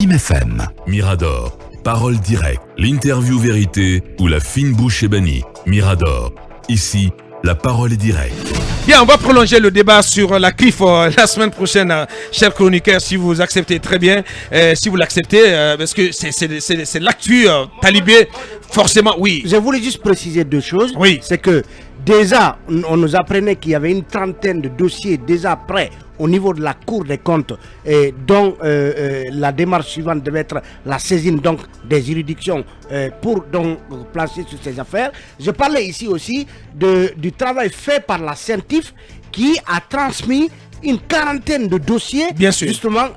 FM. Mirador, parole directe, l'interview vérité ou la fine bouche ébanie. Mirador, ici, la parole est directe. Bien, on va prolonger le débat sur la CRIF la semaine prochaine, chers chroniqueurs, si vous acceptez très bien, si vous l'acceptez, parce que c'est l'actu talibé, forcément, oui. Je voulais juste préciser deux choses. Oui. C'est que déjà, on nous apprenait qu'il y avait une trentaine de dossiers déjà prêts au niveau de la Cour des comptes, dont la démarche suivante devait être la saisine donc, des juridictions pour donc placer sur ces affaires. Je parlais ici aussi du travail fait par la CENTIF qui a transmis une quarantaine de dossiers. Bien sûr. Justement,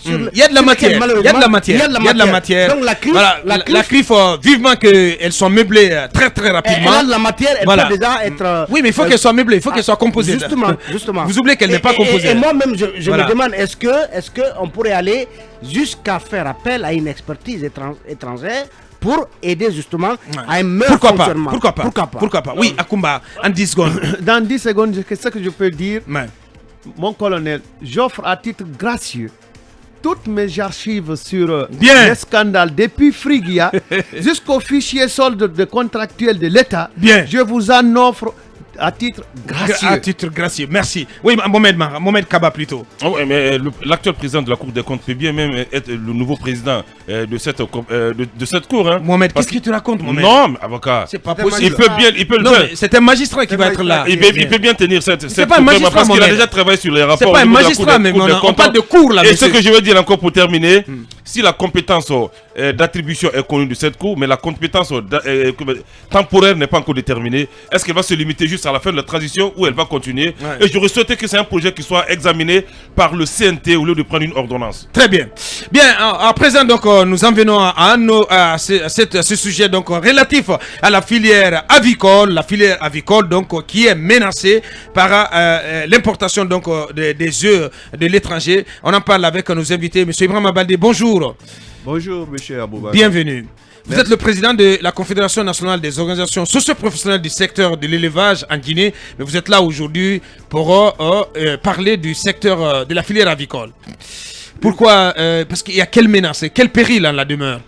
sur il y a de la matière. Il y a de la matière. Il y a de la matière. Donc la CRIF, voilà, la CRIF vivement qu'elles soient meublées très très rapidement. Elle a de la matière, elle peut déjà être... Oui, mais il faut qu'elle soit meublée, il faut qu'elle soit composée. Justement. Vous oubliez qu'elle n'est pas composée. Et moi-même, je me demande, est-ce qu'on pourrait aller jusqu'à faire appel à une expertise étrangère pour aider justement à un meilleur fonctionnement. Pourquoi pas. Oui, Akumba, en 10 secondes. Dans 10 secondes, ce que je peux dire, mon colonel, j'offre à titre gracieux toutes mes archives sur les scandales depuis Frigia jusqu'au fichier solde de contractuel de l'État. Je vous en offre à titre gracieux. À titre gracieux, merci. Oui, Mohamed Kaba plutôt. Oh, ouais, mais l'actuel président de la Cour des comptes peut bien même être le nouveau président de cette cour. Hein. Mohamed, qu'est-ce que tu racontes, Mohamed? Non, avocat. C'est pas possible. Il peut le faire. C'est un magistrat qui va être là. Il peut bien tenir cette c'est pas un magistrat, parce qu'il a déjà travaillé sur les rapports. C'est pas un magistrat, mais on parle de cour là. Et ce que je veux dire encore pour terminer, si la compétence d'attribution est connue de cette cour, mais la compétence temporaire n'est pas encore déterminée, est-ce qu'elle va se limiter juste à la fin de la transition ou elle va continuer? Et j'aurais souhaité que c'est un projet qui soit examiné par le CNT au lieu de prendre une ordonnance. Très bien. Bien, à présent donc nous en venons à ce sujet donc relatif à la filière avicole donc qui est menacée par l'importation donc des œufs de l'étranger. On en parle avec nos invités. Monsieur Ibrahima Baldé, bonjour. Bonjour, monsieur Aboubakar. Bienvenue. Vous êtes le président de la Confédération nationale des organisations socio-professionnelles du secteur de l'élevage en Guinée, mais vous êtes là aujourd'hui pour parler du secteur de la filière avicole. Pourquoi parce qu'il y a quelle menace, quel péril en la demeure?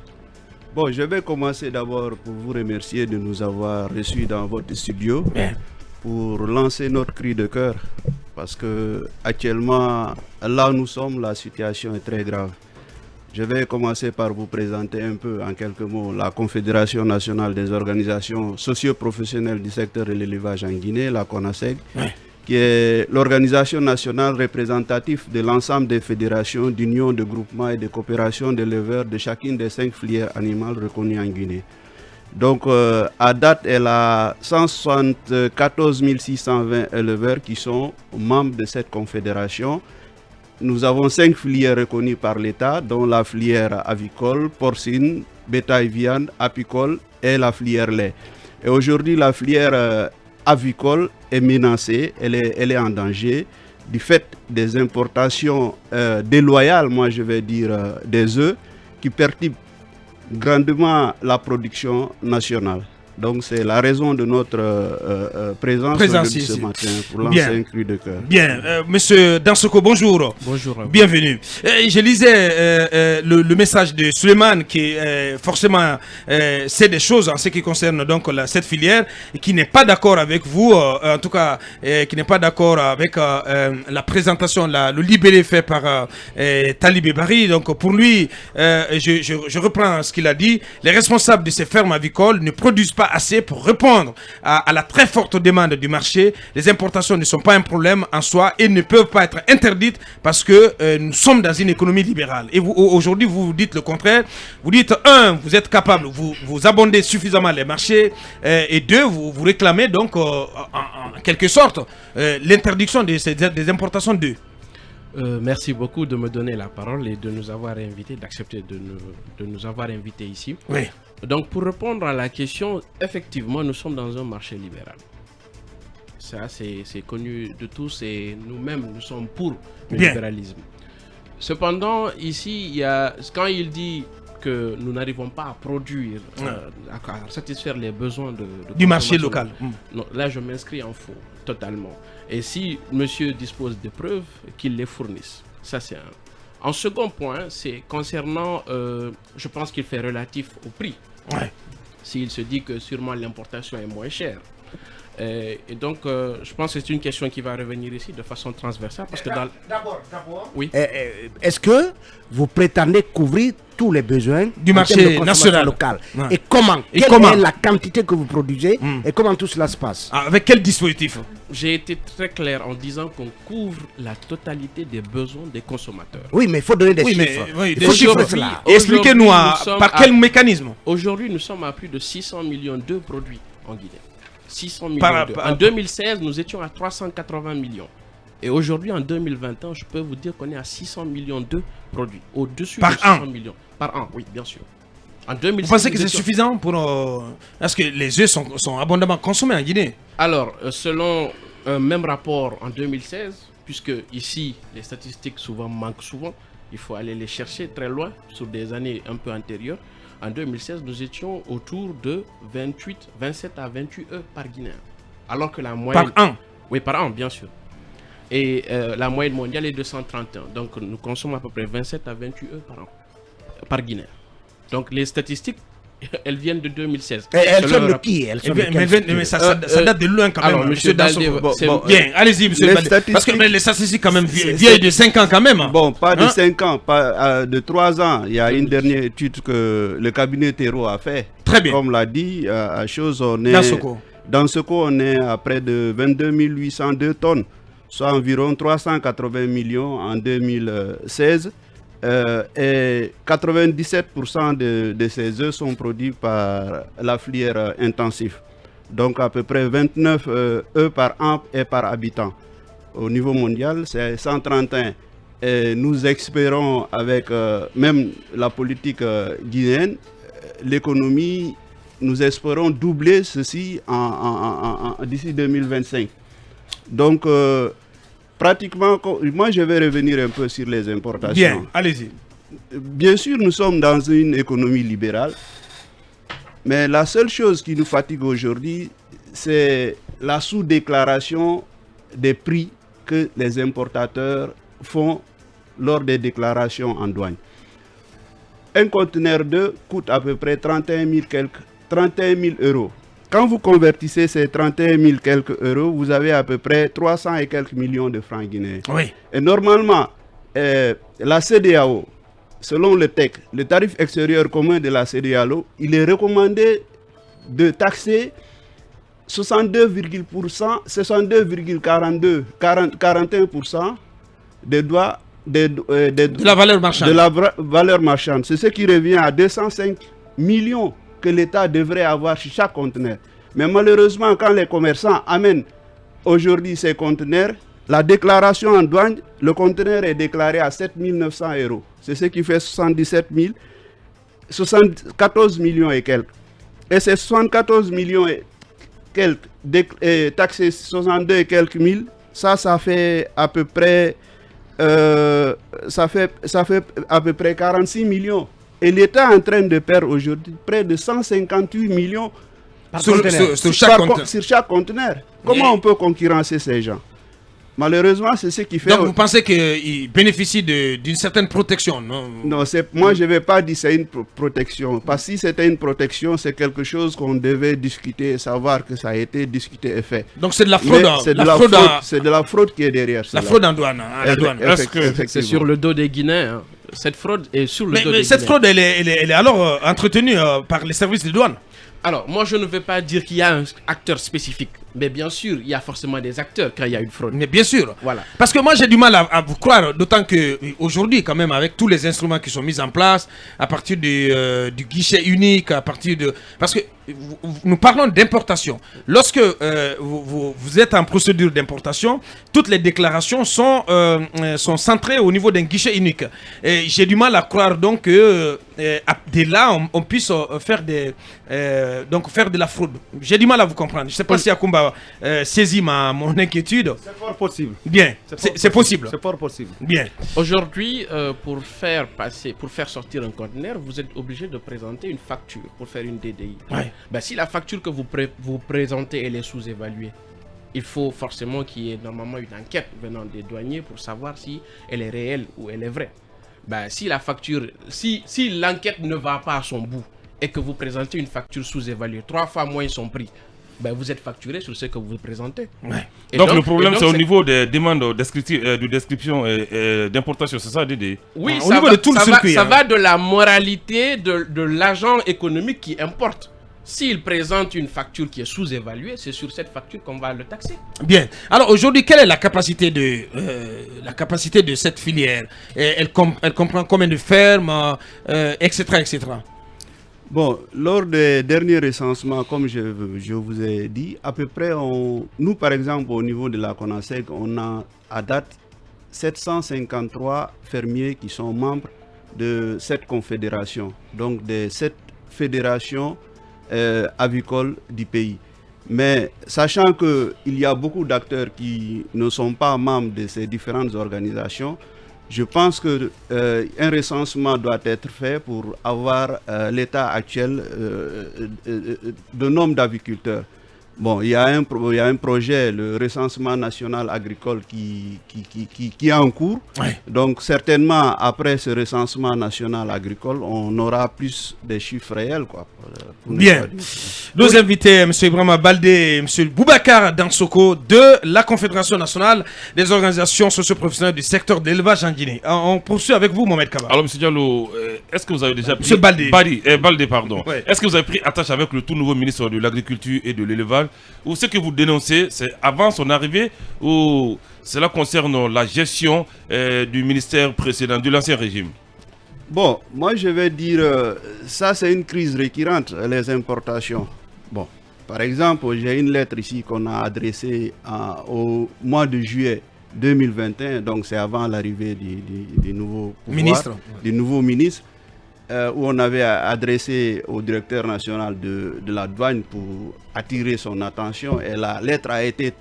Bon, je vais commencer d'abord pour vous remercier de nous avoir reçus dans votre studio pour lancer notre cri de cœur, parce que actuellement, là où nous sommes, la situation est très grave. Je vais commencer par vous présenter un peu en quelques mots la Confédération nationale des organisations socio-professionnelles du secteur de l'élevage en Guinée, la CONASEG, qui est l'organisation nationale représentative de l'ensemble des fédérations, d'unions, de groupements et de coopérations d'éleveurs de chacune des 5 filières animales reconnues en Guinée. Donc, à date, elle a 174 620 éleveurs qui sont membres de cette confédération. Nous avons 5 filières reconnues par l'État, dont la filière avicole, porcine, bétail-viande, apicole et la filière lait. Et aujourd'hui, la filière avicole est menacée, elle est en danger du fait des importations déloyales, moi je vais dire, des œufs qui perturbent grandement la production nationale. Donc c'est la raison de notre présence ici ce matin pour lancer un cri de cœur. Bien, monsieur Dansoko, bonjour. Bonjour. Bienvenue. Je lisais le message de Suleiman qui forcément sait des choses en ce qui concerne donc cette filière et qui n'est pas d'accord avec vous, en tout cas qui n'est pas d'accord avec la présentation, le libellé fait par Talibé Bari. Donc pour lui, je reprends ce qu'il a dit, les responsables de ces fermes avicoles ne produisent pas assez pour répondre à la très forte demande du marché. Les importations ne sont pas un problème en soi et ne peuvent pas être interdites parce que nous sommes dans une économie libérale. Et vous, aujourd'hui, vous dites le contraire. Vous dites, vous êtes capable, vous abondez suffisamment les marchés et deux, vous réclamez donc en quelque sorte l'interdiction des importations d'œufs. Merci beaucoup de me donner la parole et de nous avoir invités, d'accepter de nous avoir invités ici. Oui. Donc pour répondre à la question, effectivement, nous sommes dans un marché libéral. Ça, c'est connu de tous et nous-mêmes, nous sommes pour le libéralisme. Cependant, ici, quand il dit que nous n'arrivons pas à produire, à satisfaire les besoins du marché local. Non, là, je m'inscris en faux, totalement. Et si monsieur dispose de preuves, qu'il les fournisse. Ça, c'est un. En second point, c'est concernant, je pense qu'il fait relatif au prix. Ouais. S'il se dit que sûrement l'importation est moins chère. Et donc, je pense que c'est une question qui va revenir ici de façon transversale. Parce que D'abord, oui. Est-ce que vous prétendez couvrir tous les besoins du marché national local? Ouais. Et comment? Quelle est la quantité que vous produisez et comment tout cela se passe? Avec quel dispositif? J'ai été très clair en disant qu'on couvre la totalité des besoins des consommateurs. Oui, mais il faut donner des chiffres. Des chiffres. Expliquez-nous par quel mécanisme. Aujourd'hui, nous sommes à plus de 600 millions de produits en Guinée. 600 millions En 2016, nous étions à 380 millions. Et aujourd'hui, en 2021, je peux vous dire qu'on est à 600 millions de produits. Au-dessus de 600 millions. Par an, oui, bien sûr. En 2016, vous pensez que c'est suffisant pour... Est-ce que les œufs sont abondamment consommés en Guinée? Alors, selon un même rapport en 2016, puisque ici, les statistiques manquent souvent, il faut aller les chercher très loin, sur des années un peu antérieures. En 2016, nous étions autour de 27 à 28 œufs par Guinéen. Alors que la moyenne... Par an? Oui, par an, bien sûr. Et la moyenne mondiale est de 131. Donc, nous consommons à peu près 27 à 28 œufs par an, par Guinéen. Donc, les statistiques, elles viennent de 2016. Et elles sont de qui? Mais ça date de loin quand même. Alors, monsieur Baldé, bien, allez-y, monsieur Baldé. Parce que les statistiques quand même vieilles de 5 ans quand même. Bon, pas de 5 ans, pas de 3 ans. Il y a une dernière étude que le cabinet Terreau a fait. Très bien. Comme l'a dit, à chose, on est... Dans ce coup, on est à près de 22 802 tonnes, soit environ 380 millions en 2016. Et 97% de ces œufs sont produits par la filière intensive. Donc à peu près 29 œufs par an et par habitant. Au niveau mondial, c'est 131. Et nous espérons avec même la politique guinéenne, l'économie, nous espérons doubler ceci d'ici 2025. Donc pratiquement, moi je vais revenir un peu sur les importations. Bien, allez-y. Bien sûr, nous sommes dans une économie libérale, mais la seule chose qui nous fatigue aujourd'hui, c'est la sous-déclaration des prix que les importateurs font lors des déclarations en douane. Un conteneur d'œufs coûte à peu près 31 000 euros. Quand vous convertissez ces 31 000 quelques euros, vous avez à peu près 300 et quelques millions de francs guinéens. Oui. Et normalement, la CEDEAO, selon le TEC, le tarif extérieur commun de la CEDEAO, il est recommandé de taxer 62,41% de la valeur marchande. C'est ce qui revient à 205 millions que l'État devrait avoir sur chaque conteneur. Mais malheureusement, quand les commerçants amènent aujourd'hui ces conteneurs, la déclaration en douane, le conteneur est déclaré à 7 900 euros. C'est ce qui fait 74 millions et quelques. Et ces 74 millions et quelques, taxés 62 et quelques mille, ça fait à peu près ça fait à peu près 46 millions. Et l'État est en train de perdre aujourd'hui près de 158 millions sur chaque conteneur. Comment on peut concurrencer ces gens? Malheureusement, c'est ce qui fait... Donc vous pensez qu'ils bénéficient d'une certaine protection, non? Non, moi je ne vais pas dire que c'est une protection. Parce que si c'était une protection, c'est quelque chose qu'on devait discuter et savoir que ça a été discuté et fait. Donc c'est de la fraude. C'est de la fraude qui est derrière. La fraude en douane. C'est sur le dos des Guinéens. Hein. Cette fraude est sur le dos des Guinéens. Mais cette fraude, elle est alors entretenue par les services de douane? Alors, moi je ne vais pas dire qu'il y a un acteur spécifique. Mais bien sûr, il y a forcément des acteurs quand il y a une fraude. Mais bien sûr. Voilà. Parce que moi j'ai du mal à vous croire, d'autant qu'aujourd'hui quand même avec tous les instruments qui sont mis en place, à partir du guichet unique, parce que nous parlons d'importation. Lorsque vous êtes en procédure d'importation, toutes les déclarations sont centrées au niveau d'un guichet unique. Et j'ai du mal à croire donc que dès là on puisse faire de la fraude. J'ai du mal à vous comprendre. Je ne sais pas si Akumba saisit mon inquiétude. C'est fort possible. Bien, c'est possible. C'est fort possible. Bien. Aujourd'hui, pour faire sortir un conteneur, vous êtes obligé de présenter une facture pour faire une DDI. Ouais. Ben, si la facture que vous présentez elle est sous-évaluée, il faut forcément qu'il y ait normalement une enquête venant des douaniers pour savoir si elle est réelle ou elle est vraie. si la facture, si l'enquête ne va pas à son bout et que vous présentez une facture sous-évaluée, 3 fois moins son prix, vous êtes facturé sur ce que vous présentez. Ouais. Donc le problème, c'est au niveau des demandes de description et d'importation, c'est ça, Dédé? Oui, au niveau de tout le circuit. Ça va de la moralité de l'agent économique qui importe. S'il présente une facture qui est sous-évaluée, c'est sur cette facture qu'on va le taxer. Bien. Alors aujourd'hui, quelle est la capacité de cette filière? Elle comprend combien de fermes, etc., etc. Bon, lors des derniers recensements, comme je vous ai dit, à peu près, nous par exemple au niveau de la CONASEC, on a à date 753 fermiers qui sont membres de cette confédération, donc des 7 fédérations avicoles du pays. Mais sachant qu'il y a beaucoup d'acteurs qui ne sont pas membres de ces différentes organisations, je pense qu'un recensement doit être fait pour avoir l'état actuel de nombre d'aviculteurs. Bon, il y a un projet, le recensement national agricole qui est en cours. Ouais. Donc certainement, après ce recensement national agricole, on aura plus de chiffres réels, quoi. Bien. Nos invités, M. Ibrahima Baldé, M. Boubacar Dansoko de la Confédération nationale des organisations socio-professionnelles du secteur de l'élevage en Guinée. On poursuit avec vous, Mohamed Kaba. Alors, M. Diallo, est-ce que vous avez déjà pris... M. Baldé. Baldé, pardon. Ouais. Est-ce que vous avez pris attache avec le tout nouveau ministre de l'Agriculture et de l'Élevage, ou ce que vous dénoncez, c'est avant son arrivée, ou cela concerne la gestion du ministère précédent, de l'ancien régime? Bon, moi je vais dire, ça c'est une crise récurrente, les importations. Bon, par exemple, j'ai une lettre ici qu'on a adressée au mois de juillet 2021, donc c'est avant l'arrivée du nouveau pouvoir, du nouveau ministre, où on avait adressé au directeur national de la douane pour attirer son attention, et la lettre a été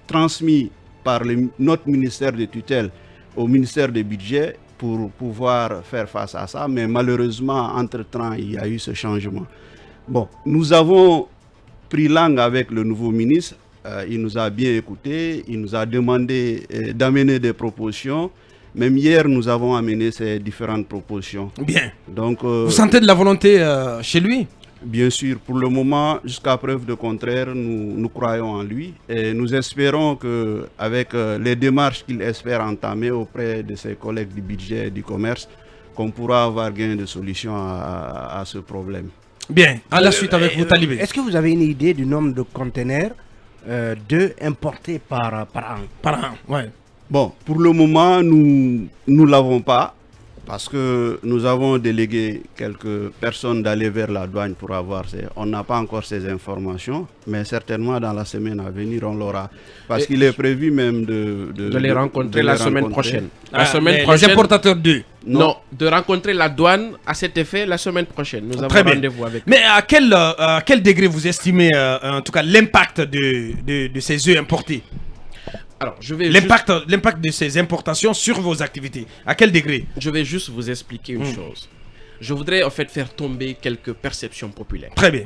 transmise par notre ministère de tutelle au ministère des budgets pour pouvoir faire face à ça, mais malheureusement, entre-temps, il y a eu ce changement. Bon, nous avons pris langue avec le nouveau ministre, il nous a bien écoutés, il nous a demandé d'amener des propositions. Même hier, nous avons amené ces différentes propositions. Bien. Donc, vous sentez de la volonté chez lui? Bien sûr, pour le moment, jusqu'à preuve de contraire, nous croyons en lui et nous espérons qu'avec les démarches qu'il espère entamer auprès de ses collègues du budget et du commerce, qu'on pourra avoir gain de solution à ce problème. Bien, à la suite avec vous, Talibé. Est-ce que vous avez une idée du nombre de conteneurs importés par an? Par an, ouais. Bon, pour le moment, nous ne l'avons pas, parce que nous avons délégué quelques personnes d'aller vers la douane pour avoir on n'a pas encore ces informations, mais certainement dans la semaine à venir, on l'aura. Parce qu'il est prévu même de les rencontrer la semaine prochaine. La semaine prochaine. Les importateurs d'œufs. Non, de rencontrer la douane à cet effet la semaine prochaine. Nous avons rendez-vous avec eux. Mais à quel degré vous estimez en tout cas l'impact de ces œufs importés? Alors, je vais l'impact de ces importations sur vos activités, à quel degré? Je vais juste vous expliquer une chose. Je voudrais en fait faire tomber quelques perceptions populaires. Très bien.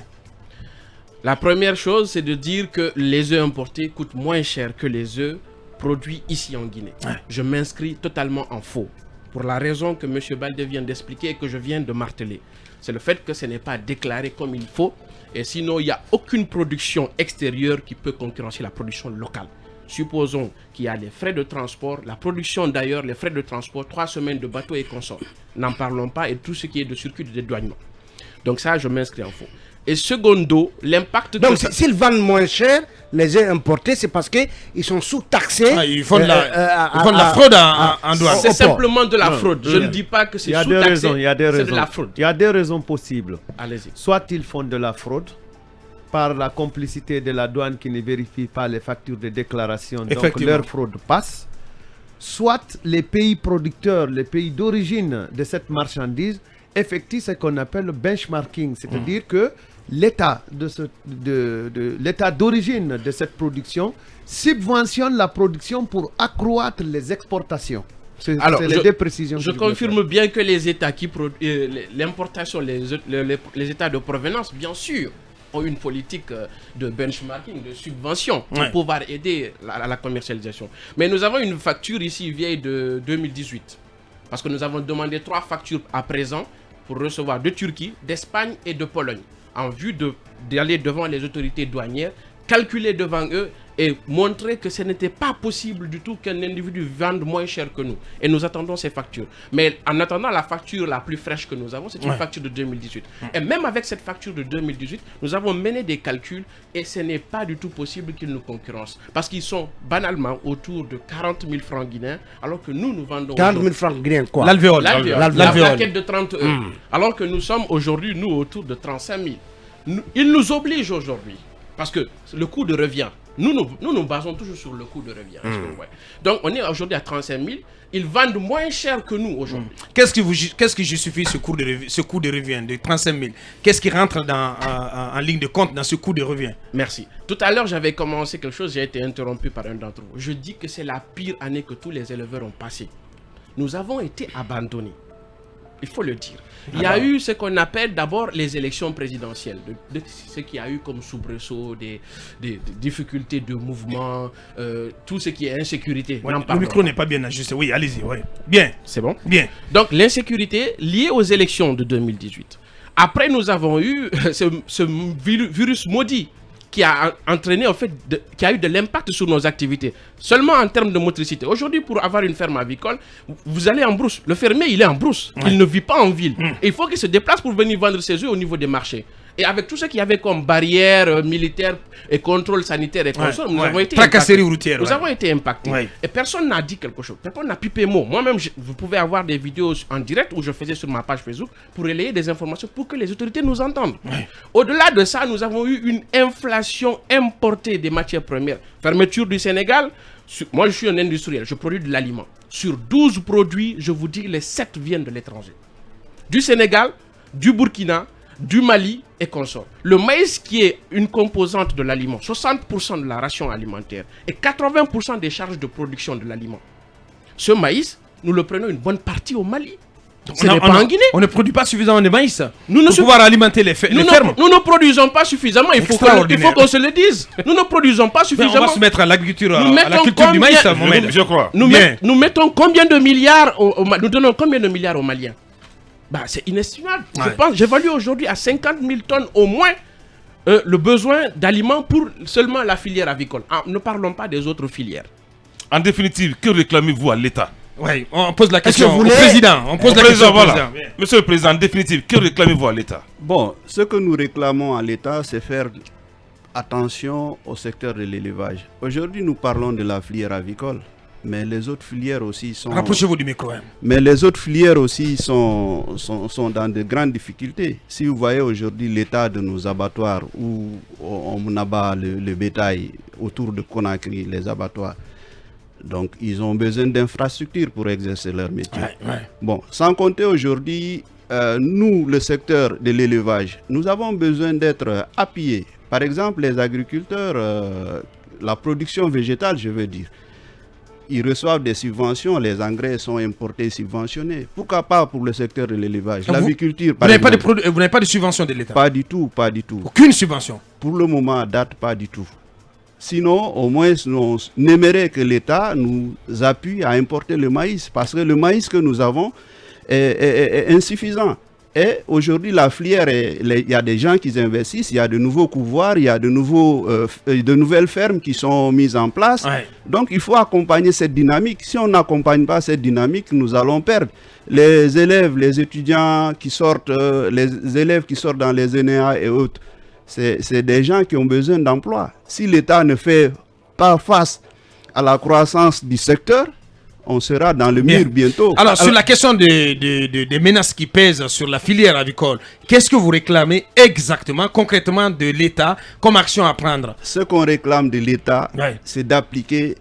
La première chose, c'est de dire que les œufs importés coûtent moins cher que les œufs produits ici en Guinée. Ouais. Je m'inscris totalement en faux, pour la raison que M. Baldé vient d'expliquer et que je viens de marteler. C'est le fait que ce n'est pas déclaré comme il faut, et sinon il n'y a aucune production extérieure qui peut concurrencer la production locale. Supposons qu'il y a les frais de transport, la production d'ailleurs, les frais de transport, 3 semaines de bateau et consorts. N'en parlons pas, et tout ce qui est de circuit de dédouanement. Donc ça, je m'inscris en faux. Et secondo, l'impact... Donc s'ils vendent moins cher, les œufs importés, c'est parce qu'ils sont sous-taxés. Ah, ils font de la fraude en douane. C'est simplement de la fraude. Je ne dis pas que c'est sous-taxé, c'est de la fraude. Il y a des raisons possibles. Allez-y. Soit ils font de la fraude, par la complicité de la douane qui ne vérifie pas les factures de déclaration, donc leur fraude passe. Soit les pays producteurs, les pays d'origine de cette marchandise effectuent ce qu'on appelle le benchmarking, c'est-à-dire que l'État l'État d'origine de cette production subventionne la production pour accroître les exportations. Alors, les deux précisions. Je confirme bien que les États qui produisent l'importation, les États de provenance, bien sûr, ont une politique de benchmarking, de subvention pour pouvoir aider à la commercialisation. Mais nous avons une facture ici vieille de 2018. Parce que nous avons demandé 3 factures à présent pour recevoir de Turquie, d'Espagne et de Pologne, en vue d'aller devant les autorités douanières, calculer devant eux et montrer que ce n'était pas possible du tout qu'un individu vende moins cher que nous. Et nous attendons ces factures. Mais en attendant la facture la plus fraîche que nous avons, c'est une facture de 2018. Et même avec cette facture de 2018, nous avons mené des calculs et ce n'est pas du tout possible qu'ils nous concurrencent. Parce qu'ils sont banalement autour de 40 000 francs guinéens, alors que nous vendons... 40 000 francs guinéens quoi? L'alvéole. La plaquette de 30 euros. Alors que nous sommes aujourd'hui, nous, autour de 35 000. Ils nous obligent aujourd'hui. Parce que le coût de revient, nous nous basons toujours sur le coût de revient. Donc on est aujourd'hui à 35 000, ils vendent moins cher que nous aujourd'hui. Qu'est-ce qui justifie ce coût de revient de 35 000? Qu'est-ce qui rentre en ligne de compte dans ce coût de revient? Merci. Tout à l'heure j'avais commencé quelque chose, j'ai été interrompu par un d'entre vous. Je dis que c'est la pire année que tous les éleveurs ont passé. Nous avons été abandonnés. Il faut le dire. Il y a eu ce qu'on appelle d'abord les élections présidentielles, ce qui a eu comme soubresaut, des difficultés de mouvement, tout ce qui est insécurité. Ouais, le micro n'est pas bien ajusté. Oui, allez-y. Ouais. Bien. C'est bon? Bien. Donc l'insécurité liée aux élections de 2018. Après, nous avons eu ce virus maudit qui a entraîné, en fait, qui a eu de l'impact sur nos activités. Seulement en termes de motricité. Aujourd'hui, pour avoir une ferme avicole, vous allez en brousse. Le fermier, il est en brousse. Il ne vit pas en ville. Et il faut qu'il se déplace pour venir vendre ses œufs au niveau des marchés. Et avec tout ce qu'il y avait comme barrières militaires et contrôle sanitaire et contrôle, nous avons été tracasserie routière. Nous avons été impactés. Et personne n'a dit quelque chose. Personne n'a pipé mot. Moi-même, vous pouvez avoir des vidéos en direct où je faisais sur ma page Facebook pour relayer des informations pour que les autorités nous entendent. Au-delà de ça, nous avons eu une inflation importée des matières premières. Fermeture du Sénégal. Moi, je suis un industriel. Je produis de l'aliment. Sur 12 produits, je vous dis, les 7 viennent de l'étranger. Du Sénégal, du Burkina, du Mali et consorts. Le maïs qui est une composante de l'aliment, 60% de la ration alimentaire et 80% des charges de production de l'aliment. Ce maïs, nous le prenons une bonne partie au Mali. Ce n'est pas en Guinée. On ne produit pas suffisamment de maïs pour pouvoir alimenter les fermes. Nous ne produisons pas suffisamment, il faut qu'on se le dise. Nous ne produisons pas suffisamment. On va se mettre à l'agriculture, à la culture du maïs, je crois. Nous mettons combien de milliards nous donnons combien de milliards aux Maliens? C'est inestimable. Je pense, j'évalue aujourd'hui à 50 000 tonnes au moins le besoin d'aliments pour seulement la filière avicole. Ne parlons pas des autres filières. En définitive, que réclamez-vous à l'État? Oui, on pose la question au président. On pose la question au président. Monsieur le Président, en définitive, que réclamez-vous à l'État? Bon, ce que nous réclamons à l'État, c'est faire attention au secteur de l'élevage. Aujourd'hui, nous parlons de la filière avicole. Mais les autres filières aussi sont... Rapprochez-vous du micro. Mais les autres filières aussi sont dans de grandes difficultés. Si vous voyez aujourd'hui l'état de nos abattoirs où on abat le bétail autour de Conakry, les abattoirs, donc ils ont besoin d'infrastructures pour exercer leur métier. Bon, sans compter aujourd'hui, nous, le secteur de l'élevage, nous avons besoin d'être appuyés. Par exemple, les agriculteurs, la production végétale, je veux dire, ils reçoivent des subventions, les engrais sont importés, subventionnés. Pourquoi pas pour le secteur de l'élevage? L'aviculture, vous n'avez pas de subvention de l'État? Pas du tout, pas du tout. Aucune subvention? Pour le moment, à date, pas du tout. Sinon, au moins, on aimerait que l'État nous appuie à importer le maïs, parce que le maïs que nous avons est insuffisant. Et aujourd'hui, la filière, il y a des gens qui investissent, il y a de nouveaux couvoirs, il y a de nouvelles fermes qui sont mises en place. Donc, il faut accompagner cette dynamique. Si on n'accompagne pas cette dynamique, nous allons perdre. Les élèves, les étudiants qui sortent, les élèves qui sortent dans les ENEA et autres, c'est des gens qui ont besoin d'emploi. Si l'État ne fait pas face à la croissance du secteur, on sera dans le mur bientôt. Alors, sur la question des menaces qui pèsent sur la filière avicole, qu'est-ce que vous réclamez exactement, concrètement, de l'État comme action à prendre? Ce qu'on réclame de l'État, c'est d'appliquer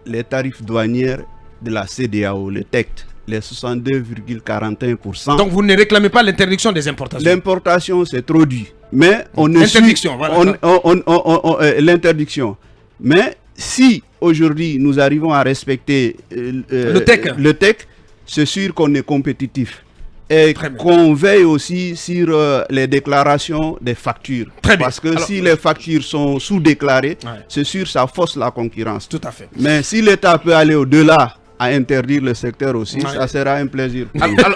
les tarifs douaniers de la CEDEAO, le TECT, les 62,41%. Donc, vous ne réclamez pas l'interdiction des importations? L'importation, c'est trop dur. Mais on ne l'interdiction, l'interdiction. Mais si aujourd'hui nous arrivons à respecter le TEC, c'est sûr qu'on est compétitif. Et qu'on veille aussi sur les déclarations des factures. Parce que si les factures sont sous-déclarées, c'est sûr ça fausse la concurrence. Tout à fait. Mais si l'État peut aller au-delà à interdire le secteur aussi, ça sera un plaisir.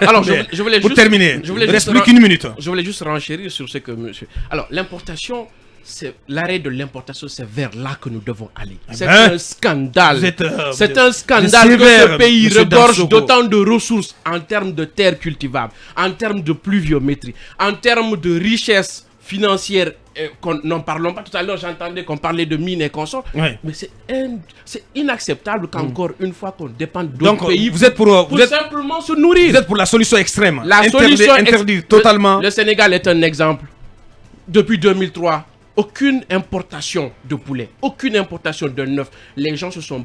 Alors je voulais juste terminer. Je voulais reste plus qu'une minute. Je voulais juste renchérir sur ce que monsieur. Alors l'importation, c'est l'arrêt de l'importation, c'est vers là que nous devons aller. C'est un scandale. C'est un scandale que ce pays regorge d'autant de ressources en termes de terres cultivables, en termes de pluviométrie, en termes de richesse financière. N'en parlons pas tout à l'heure, j'entendais qu'on parlait de mines et consorts, mais c'est inacceptable qu'encore une fois qu'on dépende d'autres pays vous êtes pour simplement se nourrir. Vous êtes pour la solution extrême. La solution interdire totalement. Le Sénégal est un exemple. Depuis 2003, aucune importation de poulet, aucune importation de neuf. Les gens se sont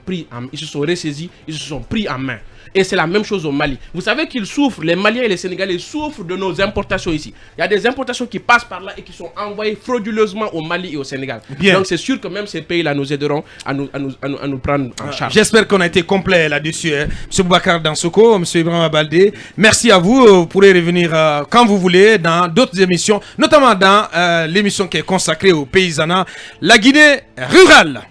ressaisis, ils se sont pris en main. Et c'est la même chose au Mali. Vous savez qu'ils souffrent, les Maliens et les Sénégalais souffrent de nos importations ici. Il y a des importations qui passent par là et qui sont envoyées frauduleusement au Mali et au Sénégal. Bien. Donc c'est sûr que même ces pays-là nous aideront à nous prendre en charge. J'espère qu'on a été complet là-dessus. M. Boubacar Dansoko, M. Ibrahima Baldé, merci à vous. Vous pourrez revenir quand vous voulez dans d'autres émissions, notamment dans l'émission qui est consacrée aux paysanat, la Guinée rurale.